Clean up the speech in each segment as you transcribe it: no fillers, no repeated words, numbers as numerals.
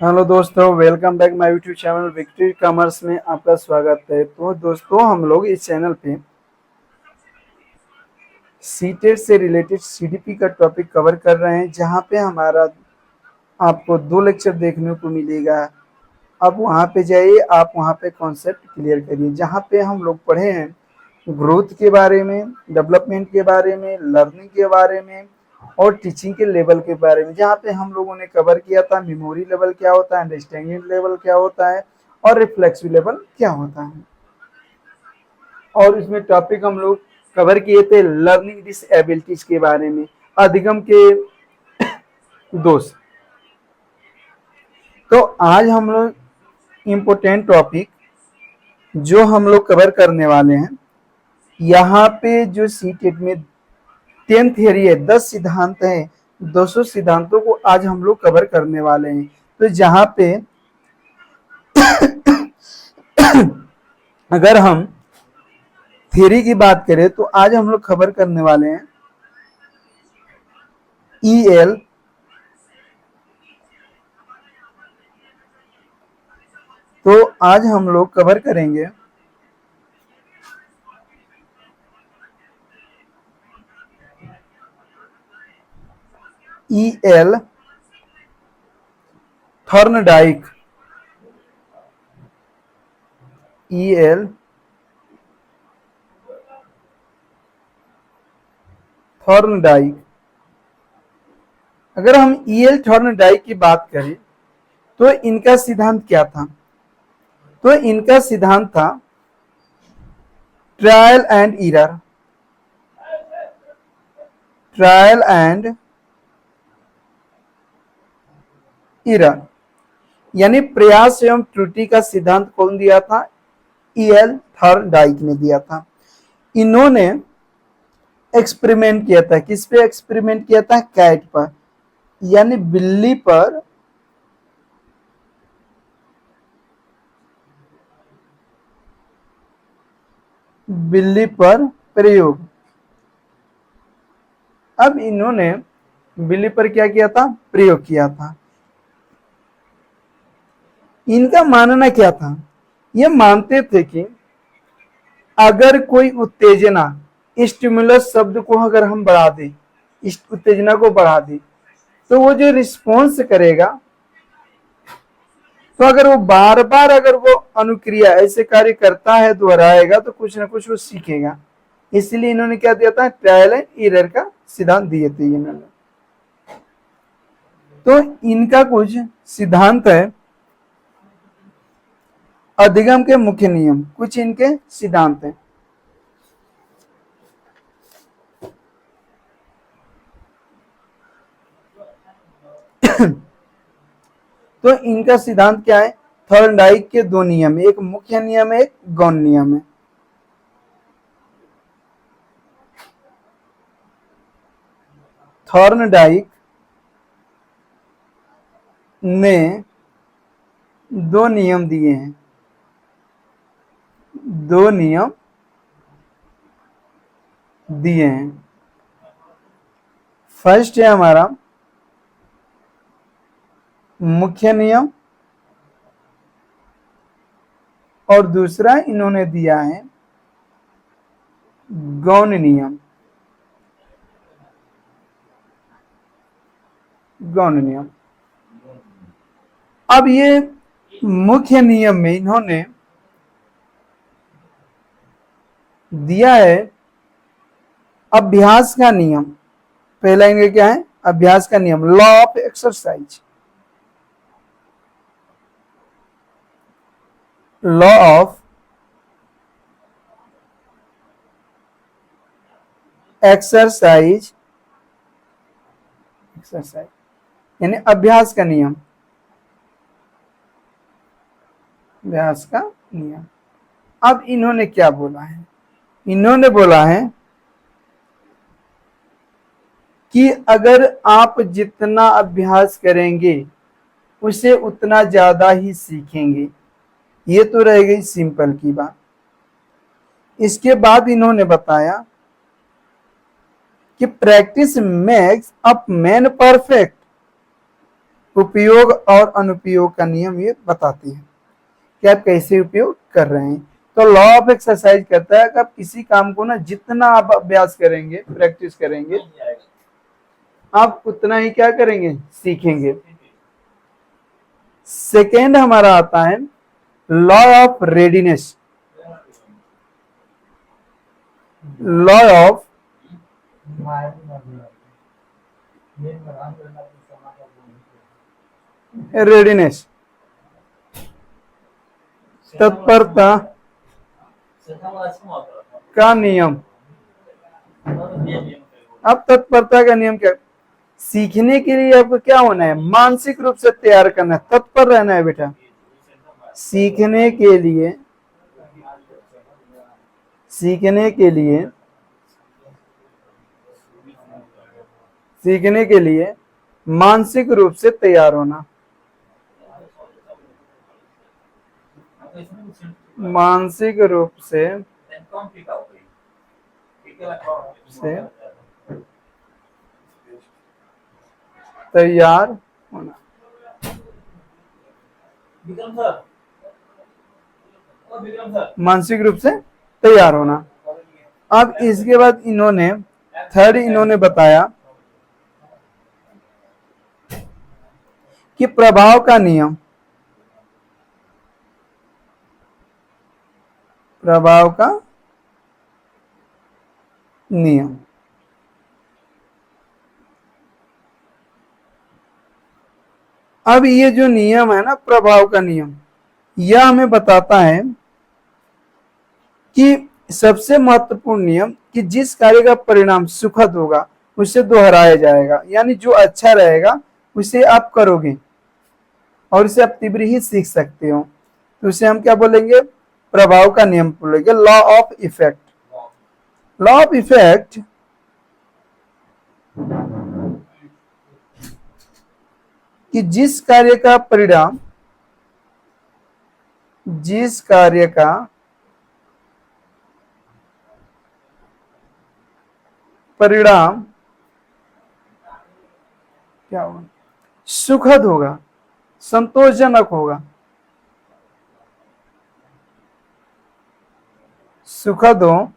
Hello दोस्तों, welcome back my YouTube channel victory commerce में आपका स्वागत है। तो दोस्तों, हम लोग इस चैनल पे सीटेट से रिलेटेड सीडीपी का टॉपिक कवर कर रहे हैं, जहां पे हमारा आपको 2 लेक्चर देखने को मिलेगा। अब वहां पे जाइए, आप वहां पे कॉन्सेप्ट क्लियर करिए। जहां पे हम लोग पढ़े हैं ग्रोथ के बारे में, डेवलपमेंट के बारे में, लर्निंग के बारे में और टीचिंग के लेवल के बारे में। जहाँ पे हम लोगों ने कवर किया था मेमोरी लेवल क्या होता है, अंडरस्टैंडिंग लेवल क्या होता है और रिफ्लेक्सिव लेवल क्या होता है। और इसमें टॉपिक हम लोग कवर किए थे लर्निंग डिसएबिलिटीज के बारे में, अधिगम के दोष। तो आज हम लोग इम्पोर्टेंट टॉपिक जो हम लोग कवर करने वाले हैं, यहाँ पे जो सीटेट में 10 थियरी है, 10 सिद्धांत है, 200 सिद्धांतों को आज हम लोग कवर करने वाले हैं। तो जहाँ पे अगर हम थियरी की बात करें तो आज हम लोग कवर करने वाले हैं EL, तो आज हम लोग कवर करेंगे EL थॉर्नडाइक, EL थॉर्नडाइक। अगर हम EL थॉर्नडाइक की बात करें तो इनका सिद्धांत क्या था? तो इनका सिद्धांत था trial and error, trial and error, यानी प्रयास एवं त्रुटि का सिद्धांत कौन दिया था? EL थॉर्नडाइक ने दिया था। इन्होंने एक्सपेरिमेंट किया था। किस पे एक्सपेरिमेंट किया था? कैट पर, यानी बिल्ली पर प्रयोग। अब इन्होंने बिल्ली पर क्या किया था? प्रयोग किया था। इनका मानना क्या था? ये मानते थे कि अगर कोई उत्तेजना, स्टिमुलस शब्द को अगर हम बढ़ा दें, इस उत्तेजना को बढ़ा दें, तो वो जो रिस्पॉन्स करेगा, तो अगर वो बार बार अगर वो अनुक्रिया ऐसे कार्य करता है, दोहराएगा, तो कुछ ना कुछ वो सीखेगा। इसलिए इन्होंने क्या दिया था? ट्रायल एंड एरर का सिद्धांत दिए थे इन्होंने। तो इनका कुछ सिद्धांत है, अधिगम के मुख्य नियम, कुछ इनके सिद्धांत हैं। तो इनका सिद्धांत क्या है? थॉर्नडाइक के 2 नियम है, एक मुख्य नियम है, एक गौण नियम है। थॉर्नडाइक ने 2 नियम दिए हैं, 2 नियम दिए हैं। फर्स्ट है हमारा मुख्य नियम और दूसरा इन्होंने दिया है गौण नियम। गौण नियम। अब ये मुख्य नियम में इन्होंने दिया है अभ्यास का नियम। पहला इनका क्या है? अभ्यास का नियम, law of exercise. Law of exercise, exercise यानी अभ्यास का नियम, अभ्यास का नियम। अब इन्होंने क्या बोला है? इन्होंने बोला है कि अगर आप जितना अभ्यास करेंगे उसे उतना ज्यादा ही सीखेंगे। ये तो रह गई सिंपल की बात। इसके बाद इन्होंने बताया कि practice makes a man perfect. उपयोग और अनुपयोग का नियम ये बताती है कि आप कैसे उपयोग कर रहे हैं। तो लॉ ऑफ एक्सरसाइज कहता है कि आप किसी काम को ना जितना आप अभ्यास करेंगे, प्रैक्टिस करेंगे, आप उतना ही क्या करेंगे, सीखेंगे। सेकेंड हमारा आता है law of readiness. Law of readiness, तत्परता का नियम। अब तत्परता का नियम क्या, सीखने के लिए आपको क्या होना है, मानसिक रूप से तैयार करना है, तत्पर रहना है बेटा। सीखने के लिए, सीखने के लिए, सीखने के लिए मानसिक रूप से तैयार होना, मानसिक रूप से तैयार होना। मानसिक रूप से तैयार होना। अब इसके बाद इन्होंने थर्ड इन्होंने बताया कि प्रभाव का नियम, प्रभाव का नियम। अब ये जो नियम है ना, प्रभाव का नियम, यह हमें बताता है कि सबसे महत्वपूर्ण नियम कि जिस कार्य का परिणाम सुखद होगा उसे दोहराया जाएगा, यानी जो अच्छा रहेगा उसे आप करोगे और इसे आप तीव्र ही सीख सकते हो, तो उसे हम क्या बोलेंगे, प्रभाव का नियम बोलेंगे, law of effect. Law of effect कि जिस कार्य का परिणाम, जिस कार्य का परिणाम क्या होगा, सुखद होगा, संतोषजनक होगा, सुखद हो,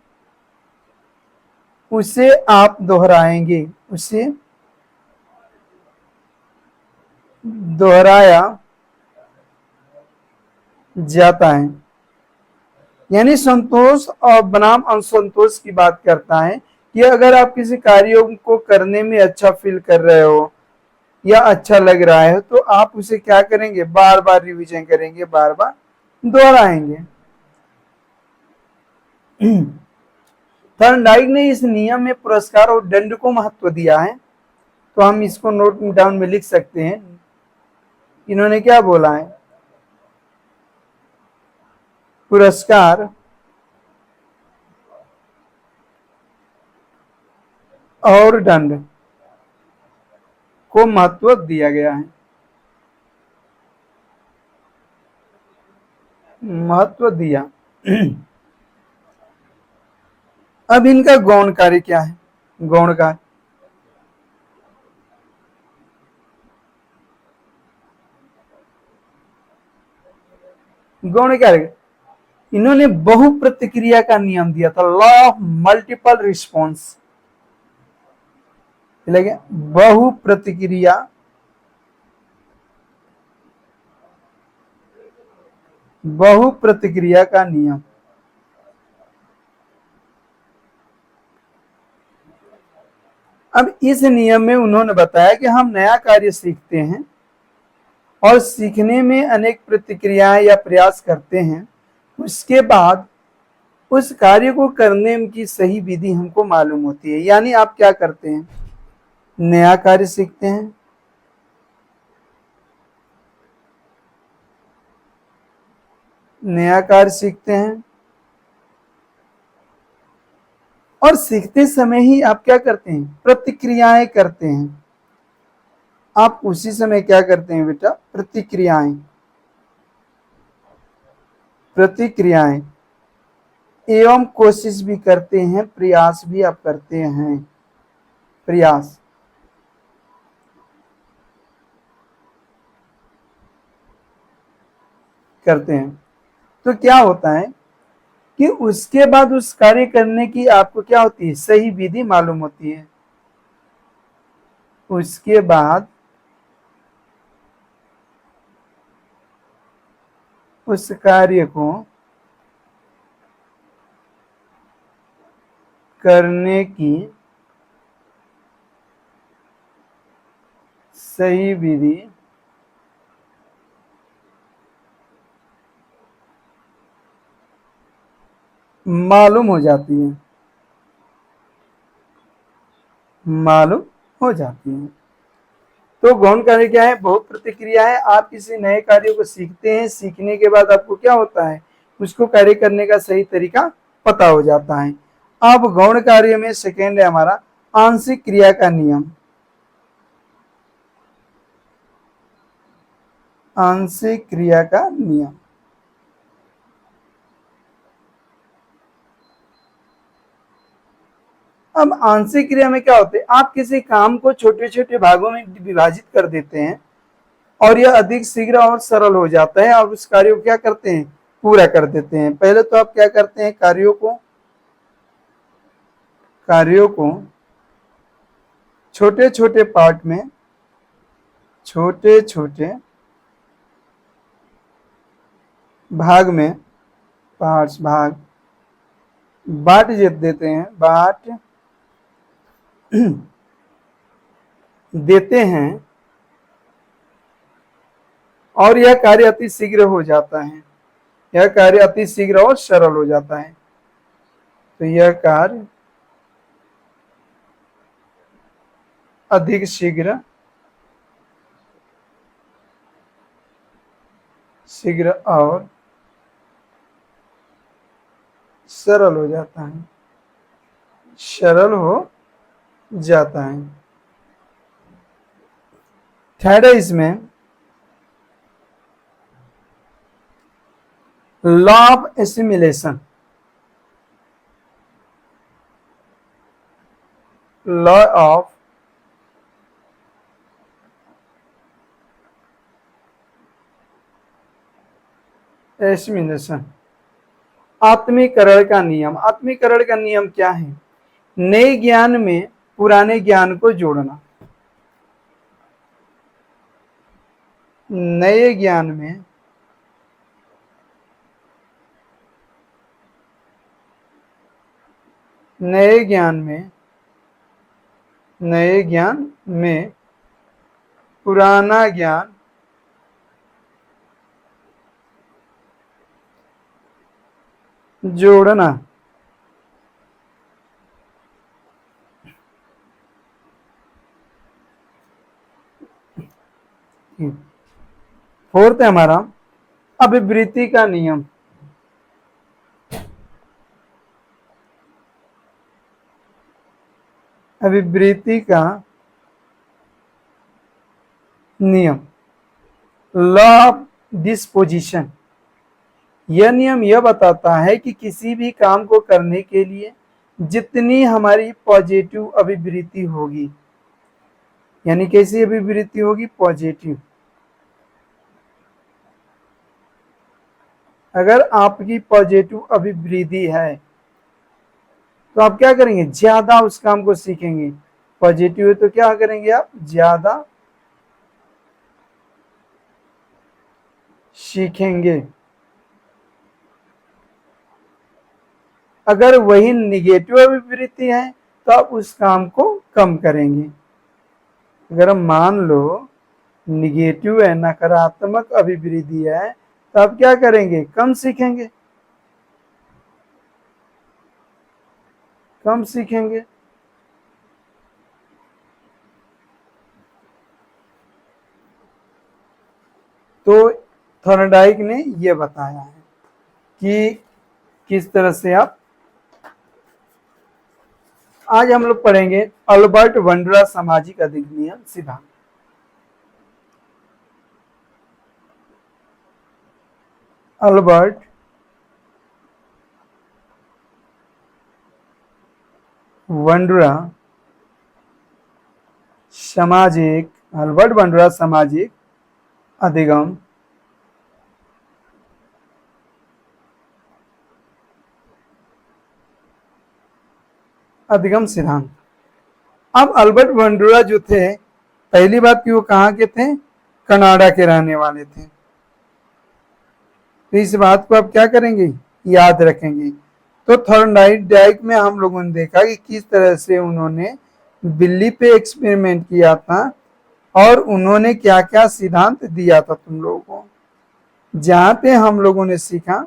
उसे आप दोहराएंगे, उसे दोहराया जाता है। यानी संतोष और बनाम असंतोष की बात करता है कि अगर आप किसी कार्य को करने में अच्छा फील कर रहे हो या अच्छा लग रहा है तो आप उसे क्या करेंगे, बार बार रिवीजन करेंगे, बार बार दोहराएंगे। थॉर्नडाइक ने इस नियम में पुरस्कार और दंड को महत्व दिया है, तो हम इसको नोट डाउन में लिख सकते हैं। इन्होंने क्या बोला है, पुरस्कार और दंड को महत्व दिया गया है, महत्व दिया। अब इनका गौण कार्य क्या है, गौण कार्य, गौण कार्य इन्होंने बहु प्रतिक्रिया का नियम दिया था, लॉ ऑफ मल्टीपल रिस्पॉन्स। बहु प्रतिक्रिया, बहु प्रतिक्रिया का नियम। अब इस नियम में उन्होंने बताया कि हम नया कार्य सीखते हैं और सीखने में अनेक प्रतिक्रियाएं या प्रयास करते हैं, उसके बाद उस कार्य को करने की सही विधि हमको मालूम होती है। यानी आप क्या करते हैं, नया कार्य सीखते हैं, नया कार्य सीखते हैं और सीखते समय ही आप क्या करते हैं, प्रतिक्रियाएं करते हैं। आप उसी समय क्या करते हैं बेटा, प्रतिक्रियाएं, प्रतिक्रियाएं एवं कोशिश भी करते हैं, प्रयास भी आप करते हैं, प्रयास। करते हैं। तो क्या होता है कि उसके बाद उस कार्य करने की आपको क्या होती है, सही विधि मालूम होती है। उसके बाद उस कार्य को करने की सही विधि मालूम हो जाती है, मालूम हो जाती है। तो गौण कार्य क्या है, बहुत प्रतिक्रिया है। आप किसी नए कार्य को सीखते हैं, सीखने के बाद आपको क्या होता है, उसको कार्य करने का सही तरीका पता हो जाता है। अब गौण कार्य में सेकेंड है हमारा आंशिक क्रिया का नियम। आंशिक क्रिया का नियम, अब आंशिक क्रिया में क्या होता है, आप किसी काम को छोटे छोटे भागों में विभाजित कर देते हैं और यह अधिक शीघ्र और सरल हो जाता है और उस कार्य को क्या करते हैं, पूरा कर देते हैं। पहले तो आप क्या करते हैं, कार्यों को छोटे छोटे पार्ट में, छोटे छोटे भाग में, भाग बांट देते हैं, बांट देते हैं और यह कार्य अति शीघ्र हो जाता है, यह कार्य अति शीघ्र और सरल हो जाता है। तो यह कार्य अधिक शीघ्र और सरल हो जाता है, सरल हो जाता है। थर्ड है इसमें law of assimilation. Law of assimilation, आत्मीकरण का नियम। आत्मीकरण का नियम क्या है, नए ज्ञान में पुराने ज्ञान को जोड़ना, नए ज्ञान में नए ज्ञान में पुराना ज्ञान जोड़ना। फोर्थ है हमारा अभिवृत्ति का नियम। अभिवृत्ति का नियम, लॉ ऑफ डिस्पोजिशन। यह नियम यह बताता है कि किसी भी काम को करने के लिए जितनी हमारी पॉजिटिव अभिवृत्ति होगी, यानी कैसी अभिवृत्ति होगी, पॉजिटिव। अगर आपकी पॉजिटिव अभिवृत्ति है तो आप क्या करेंगे, ज्यादा उस काम को सीखेंगे। पॉजिटिव है तो क्या करेंगे, आप ज्यादा सीखेंगे। अगर वही निगेटिव अभिवृत्ति है तो आप उस काम को कम करेंगे। अगर हम मान लो निगेटिव है, नकारात्मक अभिवृत्ति है, तो आप क्या करेंगे, कम सीखेंगे, कम सीखेंगे। तो थॉर्नडाइक ने यह बताया है कि किस तरह से आप, आज हम लोग पढ़ेंगे अल्बर्ट बंड्रा सामाजिक अधिनियम सिद्धांत। अल्बर्ट बंड्रा सामाजिक, अल्बर्ट बंड्रा सामाजिक अधिगम अधिगम सिद्धांत। अब अल्बर्ट बंडुरा जो थे, पहली बात कि वो कहाँ के थे, कनाडा के रहने वाले थे। तो इस बात को आप क्या करेंगे, याद रखेंगे। तो थॉर्नडाइक में हम लोगों ने देखा कि किस तरह से उन्होंने बिल्ली पे एक्सपेरिमेंट किया था और उन्होंने क्या क्या सिद्धांत दिया था तुम लोगों को। जहां पे हम लोगों ने सीखा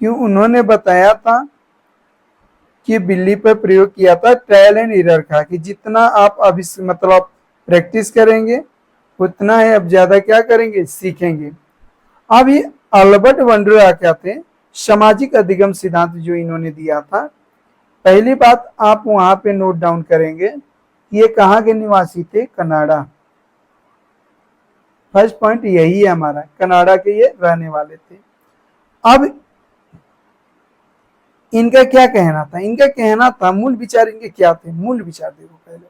कि उन्होंने बताया था कि बिल्ली पर प्रयोग किया था ट्रायल एंड एरर का, कि जितना आप अभी मतलब प्रैक्टिस करेंगे उतना है अब ज्यादा क्या करेंगे, सीखेंगे। अब ये अल्बर्ट बंडुरा क्या थे, सामाजिक अधिगम सिद्धांत जो इन्होंने दिया था। पहली बात आप वहां पे नोट डाउन करेंगे, ये कहाँ के निवासी थे, कनाडा। फर्स्ट पॉइंट यही है हमारा, कनाडा के ये रहने वाले थे। अब इनका क्या कहना था, इनका कहना था, मूल विचार इनके क्या थे, मूल विचार देखो पहले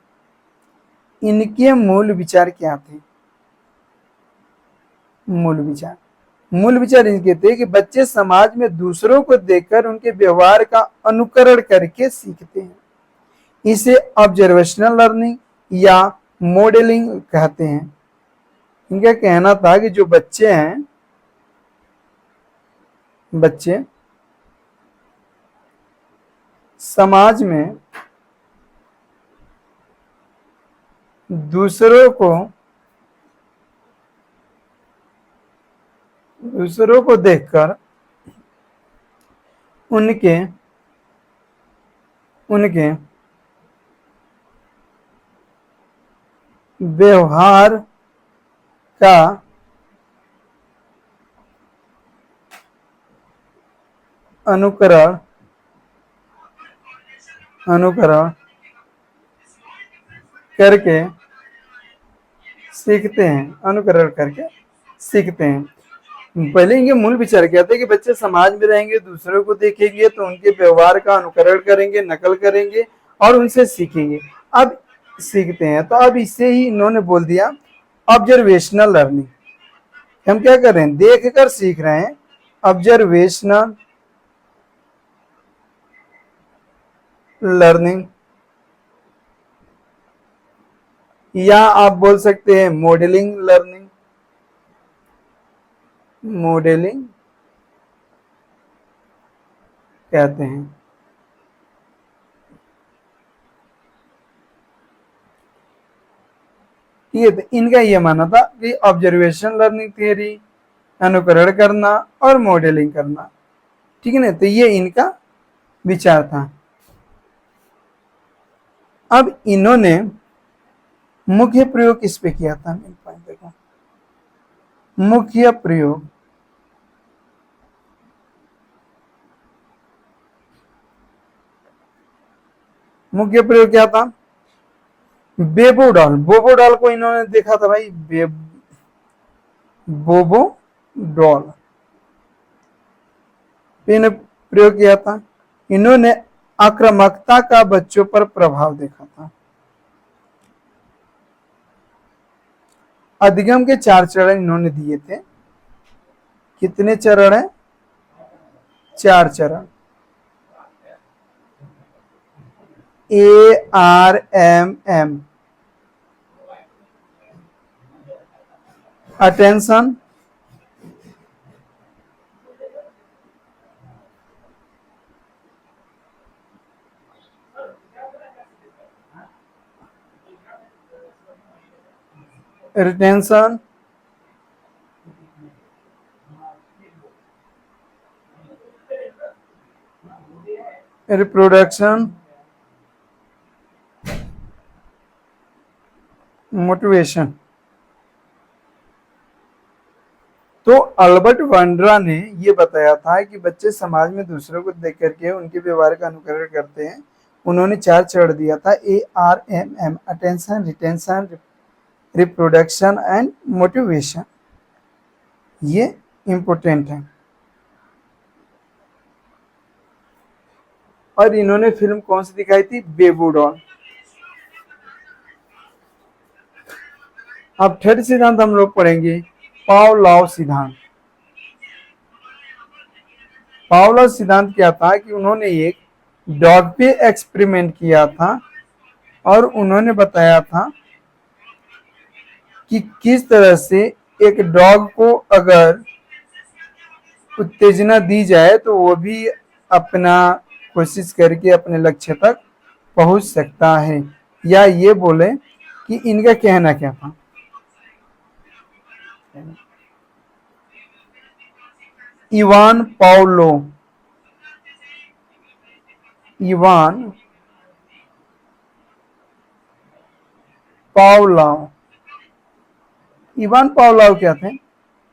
इनके मूल विचार क्या थे। मूल विचार इनके थे कि बच्चे समाज में दूसरों को देखकर उनके व्यवहार का अनुकरण करके सीखते हैं। इसे ऑब्जर्वेशनल लर्निंग या मॉडलिंग कहते हैं। इनका कहना था कि जो बच्चे हैं, बच्चे समाज में दूसरों को देखकर उनके व्यवहार का अनुकरण करके सीखते हैं। पहले इनके मूल विचार क्या थे कि बच्चे समाज में रहेंगे, दूसरों को देखेंगे तो उनके व्यवहार का अनुकरण करेंगे, नकल करेंगे और उनसे सीखेंगे। अब सीखते हैं तो अब इससे ही इन्होंने बोल दिया ऑब्जर्वेशनल लर्निंग। हम क्या कर रहे हैं, देख कर सीख रहे हैं, ऑब्जर्वेशनल लर्निंग, या आप बोल सकते हैं मॉडलिंग लर्निंग। मॉडलिंग कहते हैं। ठीक है, तो इनका यह मानना था कि ऑब्जर्वेशन लर्निंग थियरी, अनुकरण करना और मॉडलिंग करना। ठीक है ना, तो ये इनका विचार था। अब इन्होंने मुख्य प्रयोग किस पे किया था, मेन पॉइंट देखो, मुख्य प्रयोग क्या था, बोबो डॉल को इन्होंने देखा था भाई, बोबो डॉल इन्होंने प्रयोग किया था। इन्होंने आक्रामकता का बच्चों पर प्रभाव देखा था। अधिगम के 4 चरण इन्होंने दिए थे। कितने चरण है, 4 चरण। ARMM, attention, retention, reproduction, motivation. तो अल्बर्ट बंडरा ने ये बताया था कि बच्चे समाज में दूसरों को देख करके उनके व्यवहार का अनुकरण करते हैं। उन्होंने 4 चरण दिया था, ARMM, attention, retention, reproduction and motivation. ये इंपॉर्टेंट है। और इन्होंने फिल्म कौन सी दिखाई थी, बेबू डॉल। अब थर्ड सिद्धांत हम लोग पढ़ेंगे, पावलोव सिद्धांत। पावलोव सिद्धांत क्या था कि उन्होंने एक डॉग पे एक्सपेरिमेंट किया था और उन्होंने बताया था कि किस तरह से एक डॉग को अगर उत्तेजना दी जाए तो वो भी अपना कोशिश करके अपने लक्ष्य तक पहुंच सकता है। या ये बोले कि इनका कहना क्या था। Ivan Pavlo Ivan Pavlov Ivan Pavlov क्या थे?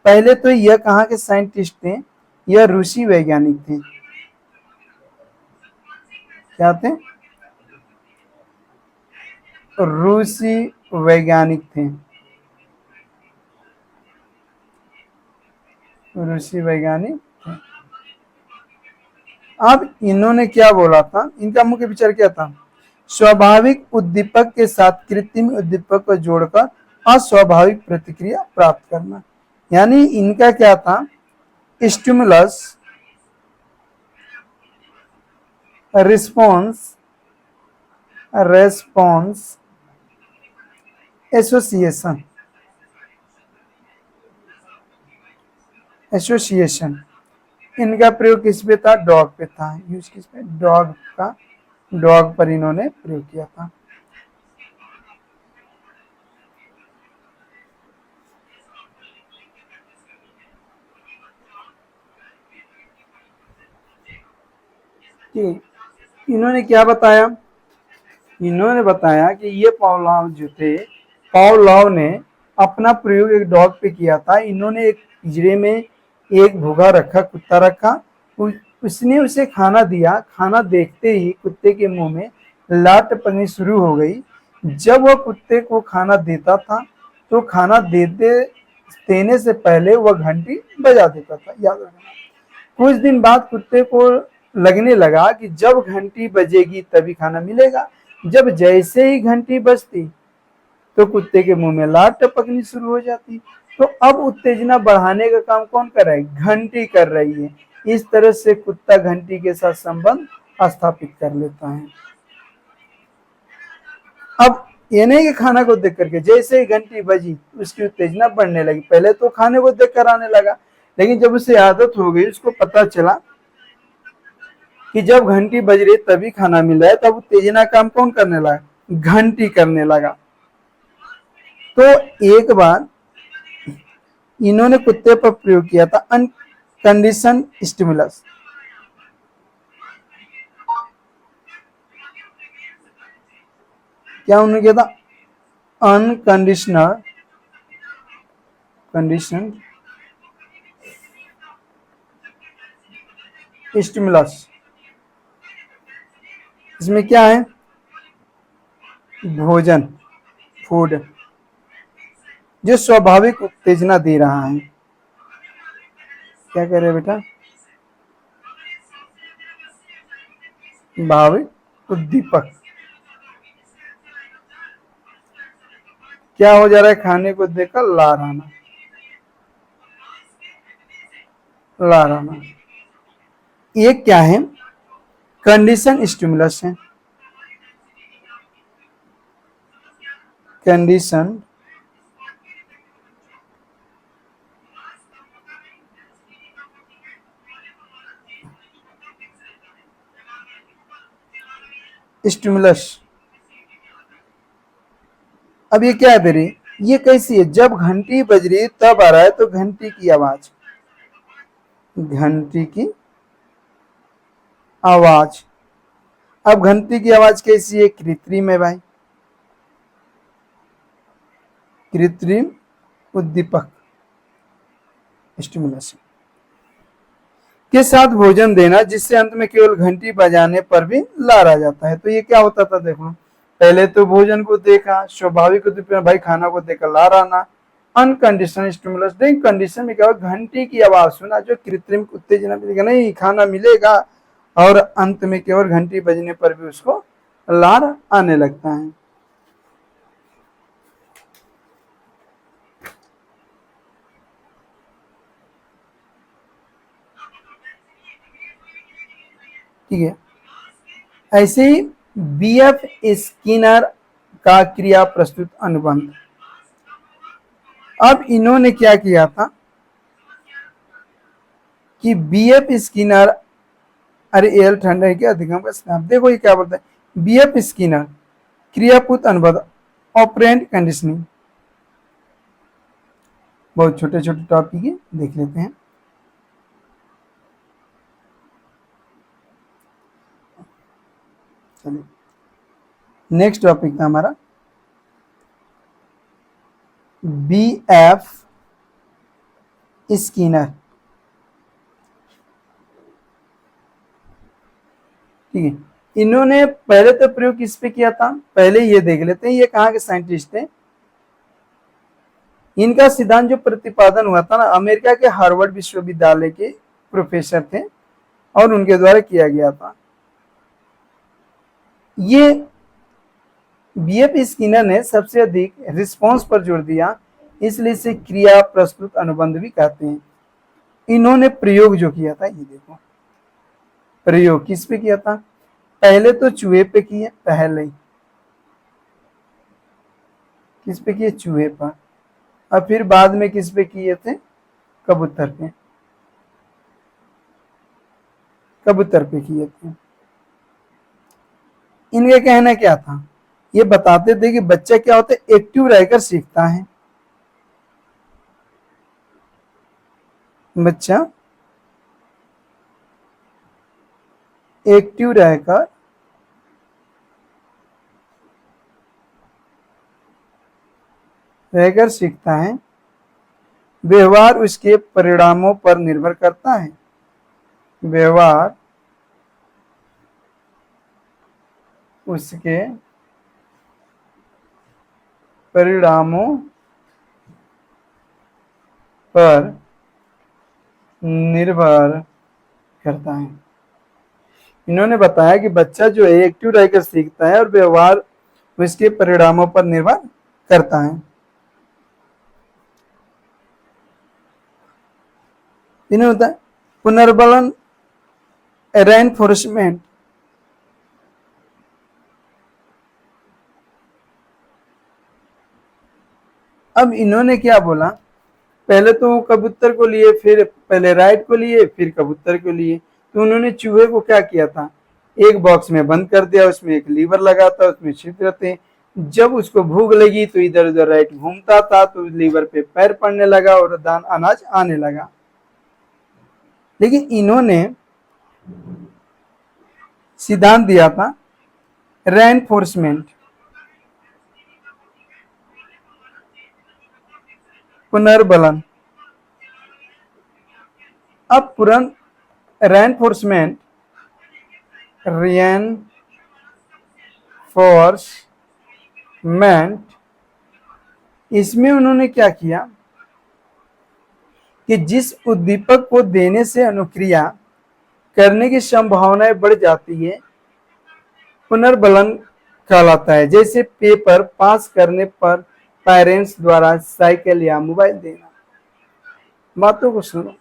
पहले तो यह कहाँ के साइंटिस्ट थे? यह रूसी वैज्ञानिक थे। क्या थे? रूसी वैज्ञानिक थे। रूसी वैज्ञानिक थे। अब इन्होंने क्या बोला था? इनका मुख्य विचार क्या था? स्वाभाविक उद्दीपक के साथ कृत्रिम उद्दीपक को जोड़कर अस्वाभाविक प्रतिक्रिया प्राप्त करना। यानी इनका क्या था? Stimulus response response association association इनका प्रयोग किस पे था? डॉग पे था। यूज किस पे? डॉग का। डॉग पर इन्होंने प्रयोग किया था। ठीक। इन्होंने क्या बताया? इन्होंने बताया कि ये पावलोव जो थे, पावलोव ने अपना प्रयोग एक डॉग पे किया था। इन्होंने एक पिंजरे में एक भूखा रखा, कुत्ता रखा, उसने उसे खाना दिया। खाना देखते ही कुत्ते के मुंह में लाट पड़नी शुरू हो गई। जब वह कुत्ते को खाना देता था तो खाना देने से पहले वह घंटी बजा देता था। याद रखना। कुछ दिन बाद कुत्ते को लगने लगा कि जब घंटी बजेगी तभी खाना मिलेगा। जब जैसे ही घंटी बजती तो कुत्ते के मुंह में लार टपकनी शुरू हो जाती। तो अब उत्तेजना बढ़ाने का काम कौन कर रहा है? घंटी कर रही है। इस तरह से कुत्ता घंटी के साथ संबंध स्थापित कर लेता है। अब ये नहीं कि खाना को देख करके जैसे ही घंटी बजी उसकी उत्तेजना बढ़ने लगी। पहले तो खाने को देख कर आने लगा, लेकिन जब उसे आदत हो गई, उसको पता चला कि जब घंटी बज रही तभी खाना मिल रहा है, तब उत्तेजना काम कौन करने लगा? घंटी करने लगा। तो एक बार इन्होंने कुत्ते पर प्रयोग किया था अनकंडीशन स्टिमुलस। क्या उन्होंने किया था? Unconditional condition stimulus. इसमें क्या है? भोजन, फूड, जो स्वाभाविक उत्तेजना दे रहा है। क्या कह रहे हैं बेटा? भाविक उद्दीपक। क्या हो जा रहा है? खाने को देखकर लार आना, लार आना। ये क्या है? कंडीशन स्टिमुलस है। Condition stimulus. अब ये क्या दे रही? ये कैसी है? जब घंटी बज रही तब आ रहा है, तो घंटी की आवाज, घंटी की आवाज। अब घंटी की आवाज कैसी है? कृत्रिम है भाई, कृत्रिम उद्दीपक स्टिमुलेशन के साथ भोजन देना, जिससे अंत में केवल घंटी बजाने पर भी लार आ जाता है। तो ये क्या होता था? देखो, पहले तो भोजन को देखा, स्वाभाविक उद्दीपक भाई खाना को देखकर लार आना। अनकंडीशनल स्टिमुलस, देखिए कंडीशन में क्या होगा? घंटी की आवाज सुना जो कृत्रिम उत्तेजना मिलेगा, नहीं खाना मिलेगा, और अंत में केवल घंटी बजने पर भी उसको लार आने लगता है। ठीक है। ऐसे ही बीएफ स्किनर का क्रिया प्रस्तुत अनुबंध। अब इन्होंने क्या किया था कि बीएफ स्किनर, अरे एल ठंडा है क्या, अधिगम का स्नाप, देखो ये क्या बोलता है, बीएफ स्किनर क्रियापूत अनुबंध ऑपरेंट कंडीशनिंग। बहुत छोटे छोटे टॉपिक है, देख लेते हैं। चलिए नेक्स्ट टॉपिक था हमारा बीएफ स्किनर। ठीक है, इन्होंने पहले तो प्रयोग किस पे किया था, पहले ये देख लेते हैं, ये कहाँ के साइंटिस्ट थे। इनका सिद्धांत जो प्रतिपादन हुआ था ना, अमेरिका के हार्वर्ड विश्वविद्यालय के प्रोफेसर थे और उनके द्वारा किया गया था। ये बीएफ स्किनर ने सबसे अधिक रिस्पांस पर जोर दिया, इसलिए इसे क्रिया प्रस्तुत अनुबंध भी कहते हैं। इन्होंने प्रयोग जो किया था, ये देखो प्रयोग किस पे किया था, पहले तो चूहे पे किए, पहले किस पे किए, चूहे पर, और फिर बाद में किस पे किए थे, कबूतर पे, कबूतर पे किए थे। इनका कहना क्या था, ये बताते थे कि बच्चा क्या होता है, एक्टिव रहकर सीखता है। बच्चा एक्टिव रहकर सीखता है, व्यवहार उसके परिणामों पर निर्भर करता है, व्यवहार उसके परिणामों पर निर्भर करता है। इन्होंने बताया कि बच्चा जो है एक्टिव रहकर सीखता है और व्यवहार उसके परिणामों पर निर्भर करता है। इन्हें होता है पुनर्बलन, रेनफोर्समेंट। अब इन्होंने क्या बोला, पहले तो कबूतर को लिए, फिर पहले राइट को लिए, फिर कबूतर को लिए, तो उन्होंने चूहे को क्या किया था, एक बॉक्स में बंद कर दिया, उसमें एक लीवर लगा था, उसमें छिद्र थे। जब उसको भूख लगी तो इधर उधर राइट घूमता था, तो लीवर पे पैर पड़ने लगा और दान अनाज आने लगा। लेकिन इन्होंने सिद्धांत दिया था रेनफोर्समेंट, पुनर्बलन। अब तुरंत रेनफोर्समेंट, इसमें उन्होंने क्या किया कि जिस उद्दीपक को देने से अनुक्रिया करने की संभावनाएं बढ़ जाती है, पुनर्बलन कहलाता है। जैसे पेपर पास करने पर पेरेंट्स द्वारा साइकिल या मोबाइल देना। बातों को सुनो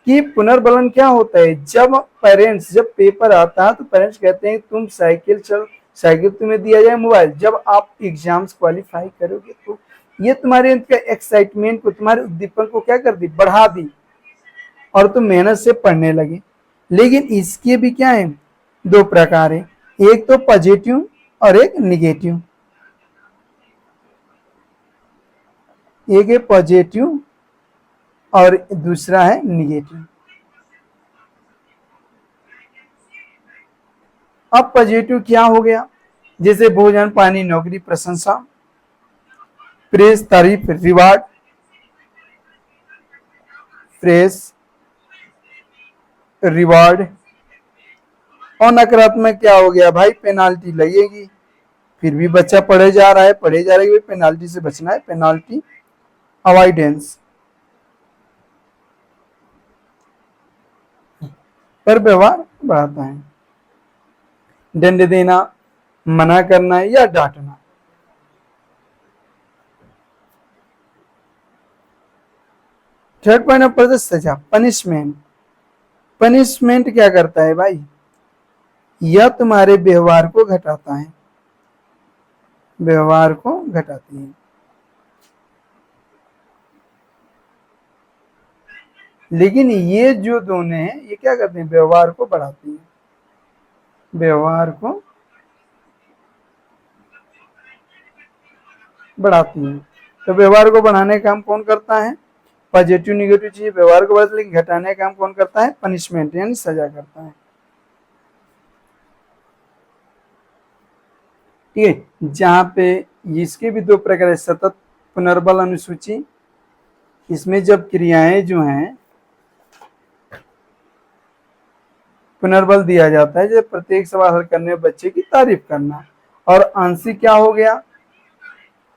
कि पुनर्बलन क्या होता है, जब पेपर आता है तो पेरेंट्स कहते हैं तुम साइकिल चल, साइकिल तुम्हें दिया जाए, मोबाइल। जब आप एग्जाम्स क्वालिफाई करोगे तो ये तुम्हारे एक्साइटमेंट को, तुम्हारे उद्दीपन को क्या कर दी, बढ़ा दी, और तुम मेहनत से पढ़ने लगे। लेकिन इसके भी क्या है, दो प्रकार है, एक तो पॉजिटिव और एक निगेटिव। एक है पॉजिटिव और दूसरा है निगेटिव। अब पॉजिटिव क्या हो गया, जैसे भोजन, पानी, नौकरी, प्रशंसा, प्रेस, तारीफ, रिवार्ड, प्रेस, रिवार्ड। और नकारात्मक क्या हो गया भाई, पेनाल्टी लगेगी। फिर भी बच्चा पढ़े जा रहा है, पेनाल्टी से बचना है, पेनाल्टी अवॉइडेंस। पर व्यवहार बढ़ाता है, दंड देना, मना करना या डांटना। थर्ड पॉइंट ऑफ सजा, पनिशमेंट। पनिशमेंट क्या करता है भाई, यह तुम्हारे व्यवहार को घटाता है, व्यवहार को घटाती है। लेकिन ये जो दोनों हैं ये क्या करते हैं, व्यवहार को बढ़ाती है, व्यवहार को बढ़ाती है। तो व्यवहार को बढ़ाने का काम कौन करता है, पॉजिटिव निगेटिव चीज व्यवहार को बढ़ाती है, लेकिन घटाने का काम कौन करता है, पनिशमेंट यानी सजा करता है। ठीक है, जहां पे इसके भी दो प्रकार है, सतत पुनर्बल अनुसूची, इसमें जब क्रियाएं जो हैं पुनर्बल दिया जाता है, जब प्रत्येक सवाल हल करने में बच्चे की तारीफ करना, और आंशिक क्या हो गया,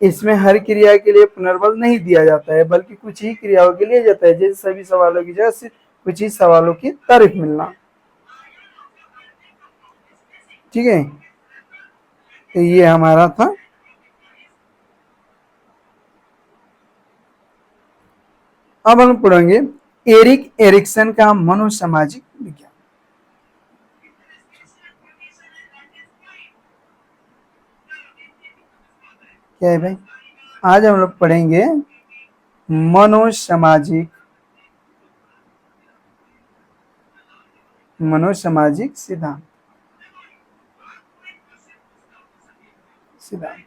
इसमें हर क्रिया के लिए पुनर्बल नहीं दिया जाता है, बल्कि कुछ ही क्रियाओं के लिए जाता है, जैसे सभी सवालों की जगह सिर्फ कुछ ही सवालों की तारीफ मिलना। ठीक है, तो ये हमारा था। अब हम पढ़ेंगे एरिक एरिक्सन का मनोसामाजिक विज्ञान। क्या है भाई, आज हम लोग पढ़ेंगे मनोसामाजिक मनोसामाजिक सिद्धांत। सिद्धांत,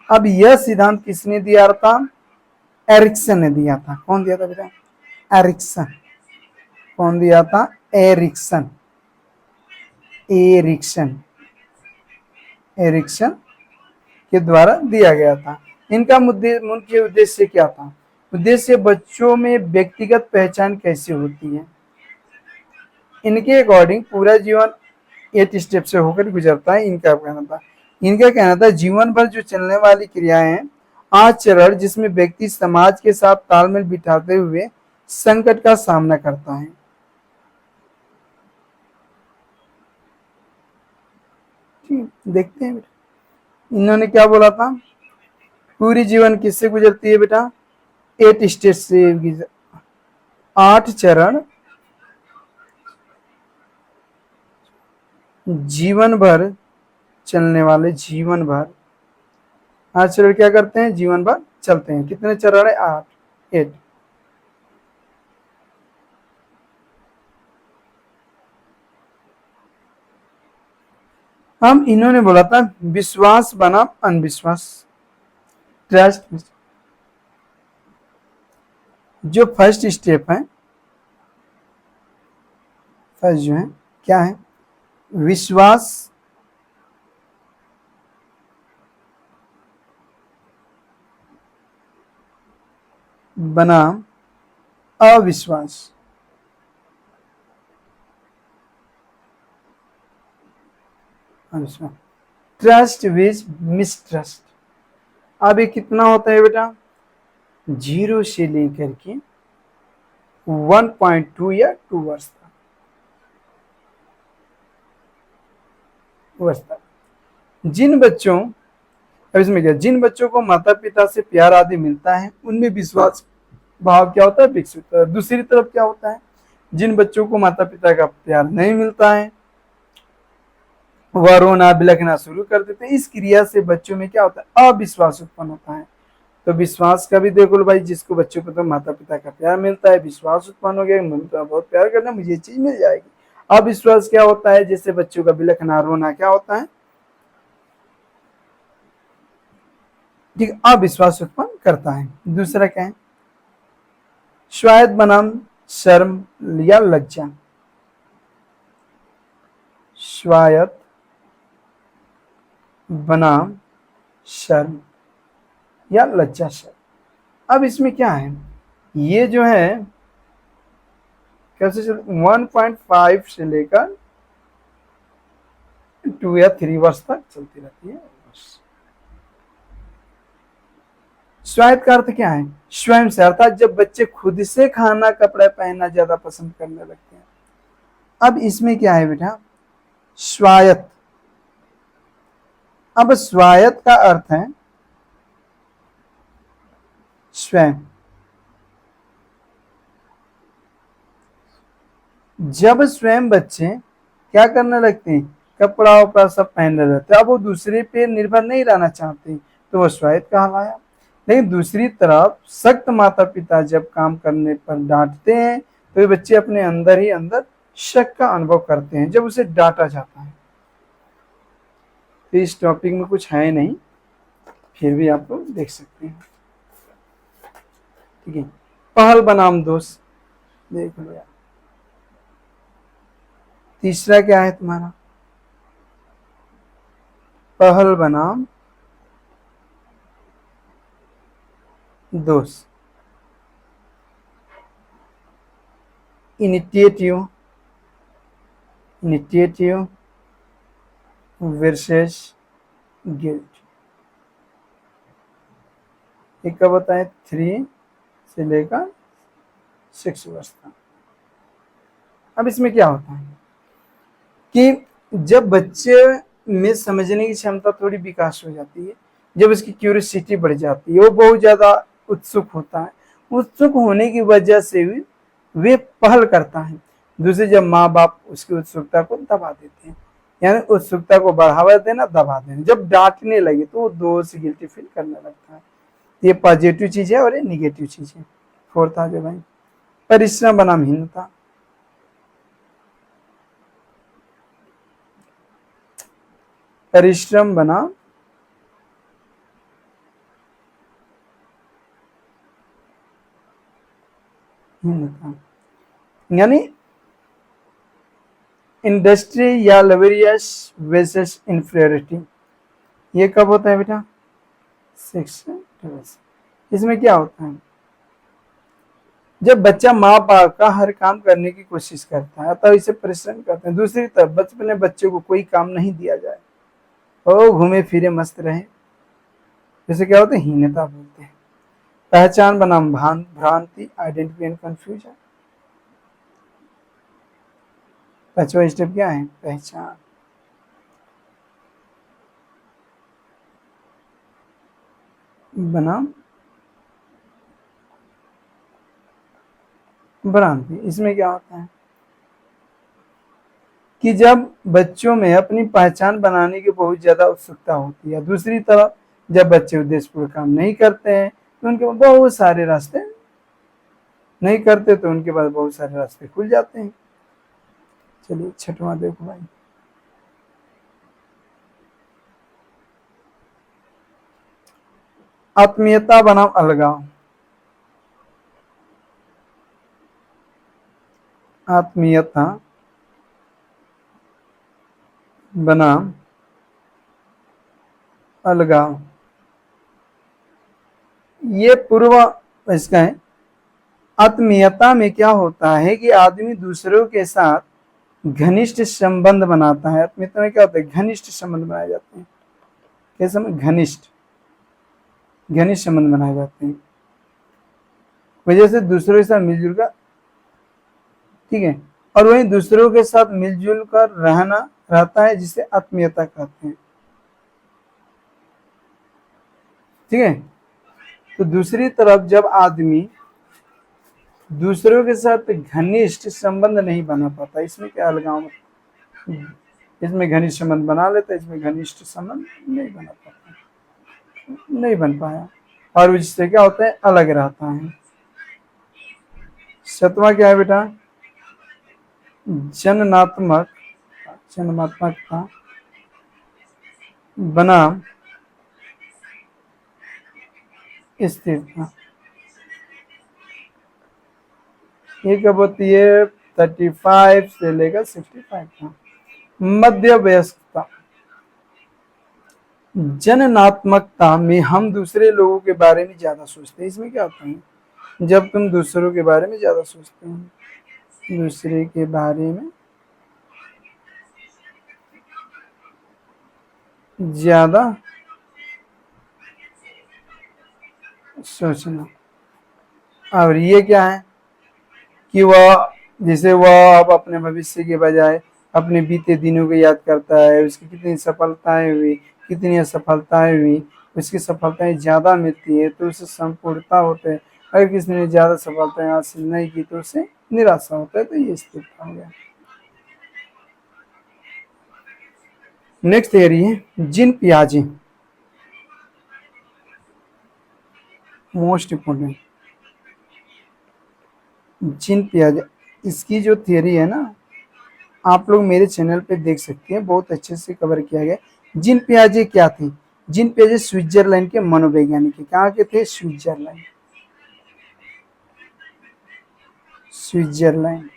अब यह सिद्धांत किसने दिया था, एरिक्सन ने दिया था। कौन दिया था बेटा, एरिक्सन। कौन दिया था, एरिक्सन, एरिक्सन, एरिक्सन के द्वारा दिया गया था। इनका मुख्य उद्देश्य क्या था, उद्देश्य बच्चों में व्यक्तिगत पहचान कैसे होती है। इनके अकॉर्डिंग पूरा जीवन 8 स्टेप से होकर गुजरता है, इनका कहना था। इनका कहना था जीवन भर जो चलने वाली क्रियाएं हैं, आचरण जिसमें व्यक्ति समाज के साथ तालमेल बिठाते हुए संकट का सामना करता है। ठीक, देखते हैं बेटा इन्होंने क्या बोला था, पूरी जीवन किससे गुजरती है बेटा, 8 स्टेज से, 8 चरण जीवन भर चलने वाले, जीवन भर 8 चरण क्या करते हैं, जीवन भर चलते हैं। कितने चरण है, 8, 8। हम इन्होंने बोला था विश्वास बनाम अनविश्वास, ट्रस्ट। जो फर्स्ट स्टेप है, फर्स्ट जो है क्या है, विश्वास बनाम अविश्वास। Trust versus mistrust. अब ये कितना होता है बेटा, 0 से लेकर के 1.2 या 2 वर्ष तक। जिन बच्चों, अब इसमें क्या, जिन बच्चों को माता पिता से प्यार आदि मिलता है उनमें विश्वास भाव क्या होता है, विकसित होता है। दूसरी तरफ क्या होता है, जिन बच्चों को माता पिता का प्यार नहीं मिलता है वह रोना बिलखना शुरू कर देते हैं। इस क्रिया से बच्चों में क्या होता है, अविश्वास उत्पन्न होता है। तो विश्वास का भी देखो भाई, जिसको बच्चों को तो माता पिता का प्यार मिलता है, विश्वास उत्पन्न हो गया, मम्मी पापा बहुत प्यार करना, मुझे ये चीज मिल जाएगी। अविश्वास क्या होता है, जैसे बच्चों का बिलखना रोना क्या होता है, ठीक, अविश्वास उत्पन्न करता है। दूसरा क्या है, स्वायत्त बनाम शर्म या लज्जा। स्वायत्त बनाम शर्म या लज्जा शर्म। अब इसमें क्या है, ये जो है कैसे चल, 1.5 से लेकर 2 या 3 वर्ष तक चलती रहती है। स्वायत्त का अर्थ क्या है, स्वयं से, अर्थात जब बच्चे खुद से खाना कपड़ा पहनना ज्यादा पसंद करने लगते हैं। अब इसमें क्या है बेटा, स्वायत्त। अब स्वायत्त का अर्थ है स्वयं, जब स्वयं बच्चे क्या करने लगते हैं, कपड़ा वपड़ा सब पहनने लगते हैं, अब वो दूसरे पे निर्भर नहीं रहना चाहते, तो वो स्वायत्त कहलाया। लेकिन दूसरी तरफ सख्त माता पिता जब काम करने पर डांटते हैं, तो ये बच्चे अपने अंदर ही अंदर शक का अनुभव करते हैं जब उसे डांटा जाता है। तो इस टॉपिक में कुछ है नहीं, फिर भी आप लोग देख सकते हैं। ठीक है, पहल बनाम दोष देख लो यार। तीसरा क्या है तुम्हारा, पहल बनाम दोष। Initiative, initiative versus guilt. ये कब होता है, 3 से लेकर 6 वर्ष तक। अब इसमें क्या होता है कि जब बच्चे में समझने की क्षमता थोड़ी विकास हो जाती है, जब उसकी क्यूरियोसिटी बढ़ जाती है, वो बहुत ज्यादा उत्सुक होता है, उत्सुक होने की वजह से भी वे पहल करता है। दूसरे, जब माँ बाप उसकी उत्सुकता को दबा देते हैं, यानी उत्सुकता को बढ़ावा देना, दबा देना, जब डांटने लगे तो वो दोष गिल्टी फील करने लगता है। ये पॉजिटिव चीज है और ये निगेटिव चीज है। फोर्थ आ जाए भाई, परिश्रम बनाम हीनता। परिश्रम बनाम हीनता, यानी इंडस्ट्री या लेबरियस वर्सेस इंफीरियरिटी। ये कब होता है बेटा, 6 इसमें क्या होता है, जब बच्चा माँ बाप का हर काम करने की कोशिश करता है, तब इसे परिश्रम करते हैं। दूसरी तरफ बचपन में बच्चे को कोई काम नहीं दिया जाए और घूमे फिरे मस्त रहे, जैसे क्या होता है, हीनता बोलते हैं। पहचान बनाम भ्रांति, आइडेंटिटी एंड कंफ्यूजन। 5वां स्टेप क्या है, पहचान बनाम भ्रांति। इसमें क्या होता है कि जब बच्चों में अपनी पहचान बनाने की बहुत ज्यादा उत्सुकता होती है, दूसरी तरफ जब बच्चे उद्देश्यपूर्ण काम नहीं करते हैं तो उनके पास बहुत सारे रास्ते नहीं करते, तो उनके पास बहुत सारे रास्ते खुल जाते हैं। चलिए 6वां देखो भाई, आत्मीयता बनाम अलगाव। आत्मीयता बनाम अलगाव। ये पूर्व इसका है। आत्मीयता में क्या होता है कि आदमी दूसरों के साथ घनिष्ठ संबंध बनाता है। आत्मीयता में क्या होता है, घनिष्ठ संबंध बनाए जाते हैं। कैसे, घनिष्ठ घनिष्ठ संबंध बनाए जाते हैं, वजह से दूसरों के साथ मिलजुल कर, ठीक है, और वहीं दूसरों के साथ मिलजुल कर रहता है, जिसे आत्मीयता कहते हैं। ठीक है, तो दूसरी तरफ जब आदमी दूसरों के साथ घनिष्ठ संबंध नहीं बना पाता, इसमें क्या अलगाव, इसमें घनिष्ठ संबंध बना लेता, इसमें घनिष्ठ संबंध नहीं बना पाता, नहीं बन पाया, और जिससे क्या होता है, अलग रहता है। 7वां क्या है बेटा, जन्मात्मकता बनाम स्थिरता। ये कब होती है, 35 से लेकर 65 का। मध्य वयस्कता। जननात्मकता में हम दूसरे लोगों के बारे में ज्यादा सोचते हैं। इसमें क्या होता है, जब तुम दूसरों के बारे में ज्यादा सोचते हो, दूसरे के बारे में ज्यादा सोचना, और ये क्या है कि वह, जैसे वह अब अपने भविष्य के बजाय अपने बीते दिनों को याद करता है, उसकी कितनी सफलताएं हुई, कितनी असफलताएं हुई, उसकी सफलताएं ज़्यादा मिलती है तो उसे संपूर्णता होते है। अगर किसी ने ज़्यादा सफलताएं हासिल नहीं की तो उसे निराशा होता है, तो ये स्थिरता हो गया। नेक्स्ट थियरी है जीन पियाजे, मोस्ट इंपोर्टेंट। जीन पियाजे, इसकी जो थियरी है ना, आप लोग मेरे चैनल पे देख सकते हैं, बहुत अच्छे से कवर किया गया। जीन पियाजे क्या थे? जीन पियाजे स्विट्जरलैंड के मनोवैज्ञानिक है। कहाँ के थे? Switzerland, Switzerland.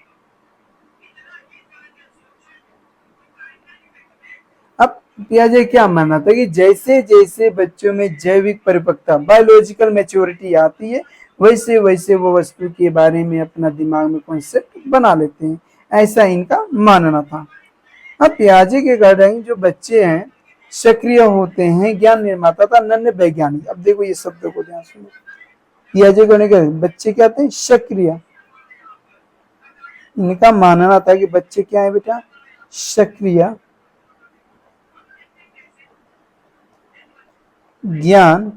अब पियाजे क्या मानना था कि जैसे जैसे बच्चों में जैविक परिपक्वता, बायोलॉजिकल मैच्योरिटी आती है, वैसे वैसे वो वस्तु के बारे में अपना दिमाग में कॉन्सेप्ट बना लेते हैं, ऐसा इनका मानना था। अब पियाजे के अकॉर्डिंग जो बच्चे हैं सक्रिय होते हैं, ज्ञान निर्माता था नन्हे वैज्ञानिक। अब देखो ये शब्द को ध्यान सुनो, पियाजे को बच्चे क्या थे? सक्रिय। इनका मानना था कि बच्चे क्या है बेटा? सक्रिय, ज्ञान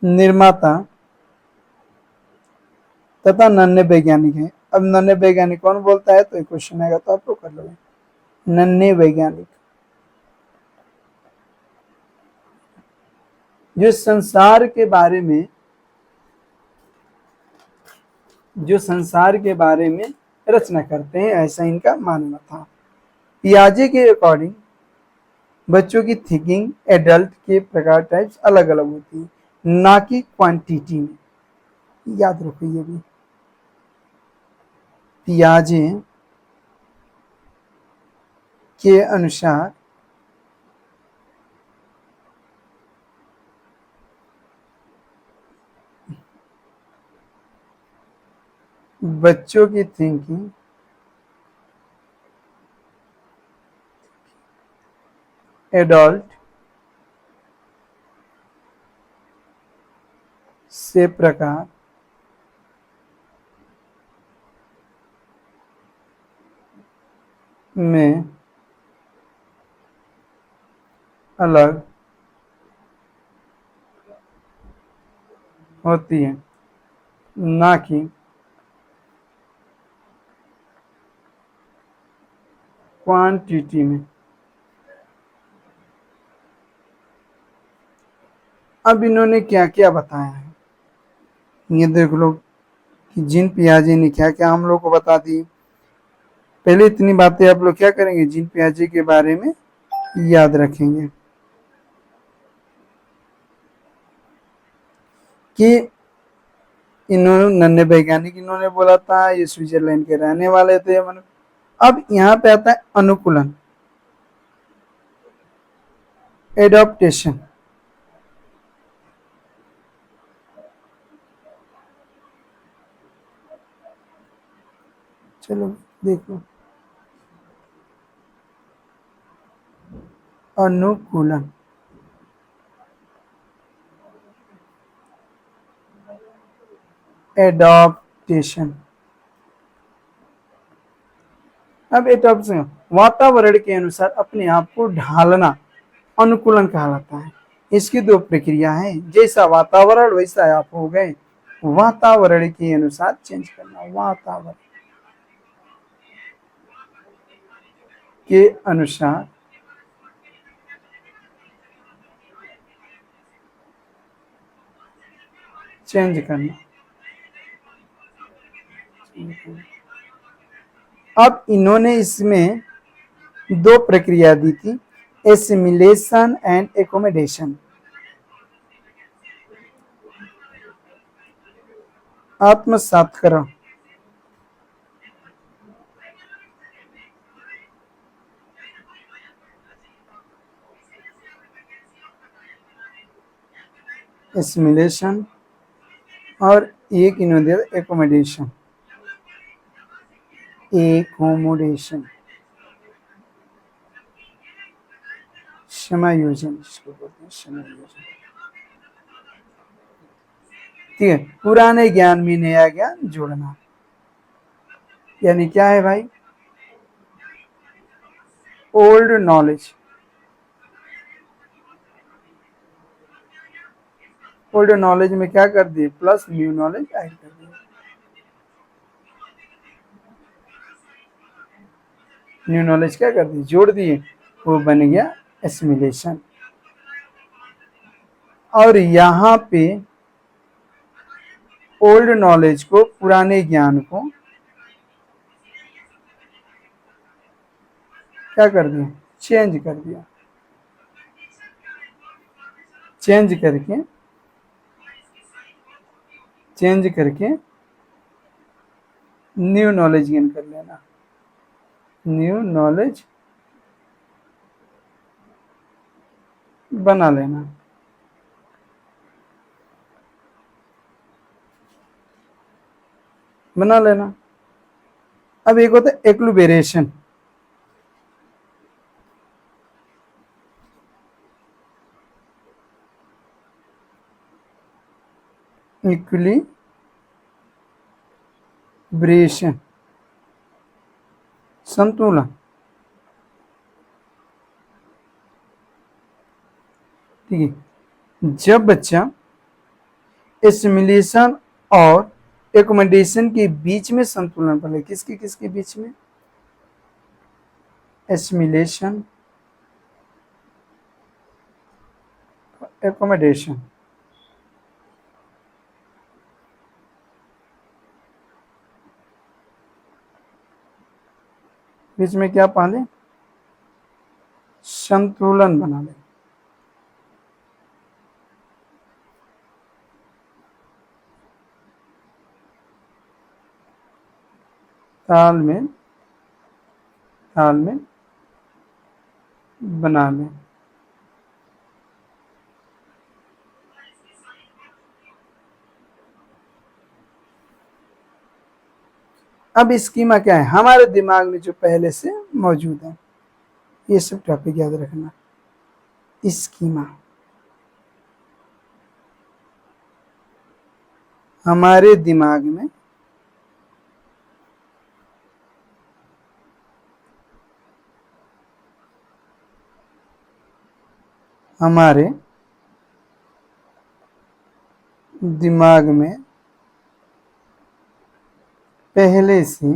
निर्माता तथा नन्हे वैज्ञानिक है। अब नन्हे वैज्ञानिक कौन बोलता है? तो एक क्वेश्चन आएगा तो आप लोग कर लोगे। नन्हे वैज्ञानिक जो संसार के बारे में, जो संसार के बारे में रचना करते हैं, ऐसा इनका मानना था। पियाजे के अकॉर्डिंग बच्चों की थिंकिंग एडल्ट के प्रकार टाइप्स अलग अलग होती है, ना कि क्वांटिटी में। याद रखो ये भी। पियाजे के अनुसार बच्चों की थिंकिंग एडल्ट से प्रकार में अलग होती है, ना कि क्वांटिटी में। अब इन्होंने क्या क्या बताया है ये देख लो कि जीन पियाजे ने क्या क्या हम लोग को बता दी। पहले इतनी बातें आप लोग क्या करेंगे? जीन पियाजे के बारे में याद रखेंगे कि इन्होंने, नन्हे वैज्ञानिक इन्होंने बोला था, ये स्विट्जरलैंड के रहने वाले थे। अब यहाँ पे आता है अनुकूलन, एडॉप्टेशन। चलो देखो, अनुकूलन, एडॉप्टेशन। अब एडॉप्टेशन वातावरण के अनुसार अपने आप को ढालना अनुकूलन कहलाता है। इसकी दो प्रक्रिया है, जैसा वातावरण वैसा आप हो गए, वातावरण के अनुसार चेंज करना, वातावरण के अनुसार चेंज करना। अब इन्होंने इसमें दो प्रक्रिया दी थी, एसिमिलेशन एंड एकोमोडेशन। आत्मसात करो, एसिमिलेशन, और एक इन्होंने दिया एकोमोडेशन, एकोमोडेशन, समायोजन इसको बोलते हैं, समायोजन। ठीक है, पुराने ज्ञान में नया ज्ञान जोड़ना, यानी क्या है भाई? ओल्ड नॉलेज ओल्ड नॉलेज में क्या कर दिए, प्लस न्यू नॉलेज ऐड कर दिए। न्यू नॉलेज क्या कर दिए, जोड़ दिए, वो बन गया एसिमिलेशन। और यहाँ पे ओल्ड नॉलेज को, पुराने ज्ञान को क्या कर दिया, चेंज कर दिया। चेंज करके न्यू नॉलेज गेन कर लेना, न्यू नॉलेज बना लेना। अब एक होता है एक्लुबेरेशन। इक्विलिब्रेशन, संतुलन। ठीक है, जब बच्चा एसिमिलेशन और एकोमोडेशन के बीच में संतुलन बने, किसके किसके बीच में, एसिमिलेशन, एकोमोडेशन। बीच में क्या पा ले, संतुलन बना ले। तालमेल बना ले। अब स्कीमा क्या है, हमारे दिमाग में जो पहले से मौजूद है, ये सब टॉपिक याद रखना। स्कीमा हमारे दिमाग में पहले से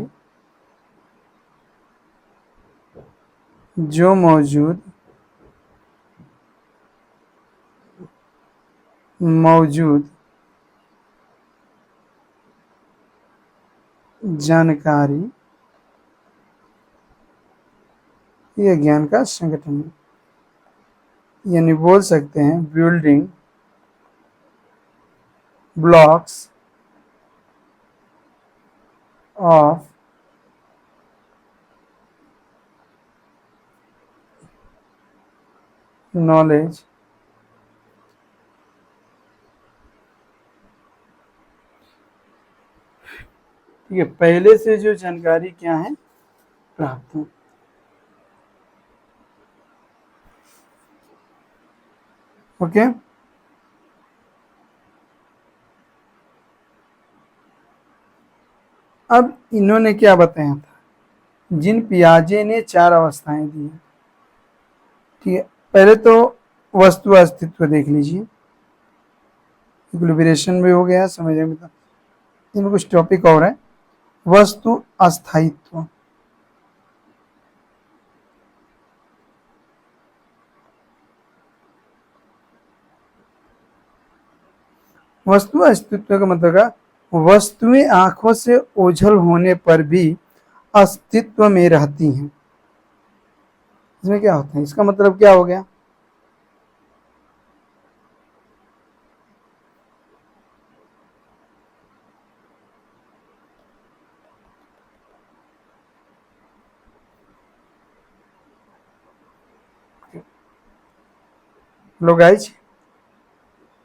जो मौजूद जानकारी, यह ज्ञान का संगठन है। यानी बोल सकते हैं बिल्डिंग ब्लॉक्स ऑफ नॉलेज ठीक है, पहले से जो जानकारी क्या है, प्राप्त है। ओके, अब इन्होंने क्या बताया था, जिन पियाजे ने 4 अवस्थाएं दी हैं। ठीक है, पहले तो वस्तु अस्तित्व देख लीजिए, इक्विलिब्रेशन भी हो गया, समझ में तो इनमें कुछ टॉपिक और है। वस्तु अस्थायित्व, वस्तु अस्तित्व का मतलब वस्तुएं आंखों से ओझल होने पर भी अस्तित्व में रहती हैं। इसमें क्या होता है, इसका मतलब क्या हो गया, लो गाइज,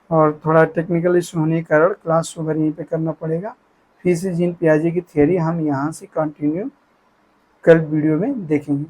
और थोड़ा टेक्निकल इशू होने के कारण क्लास ओवर यहीं पे करना पड़ेगा। फिर से जीन पियाजे की थ्योरी हम यहाँ से कंटिन्यू कल वीडियो में देखेंगे।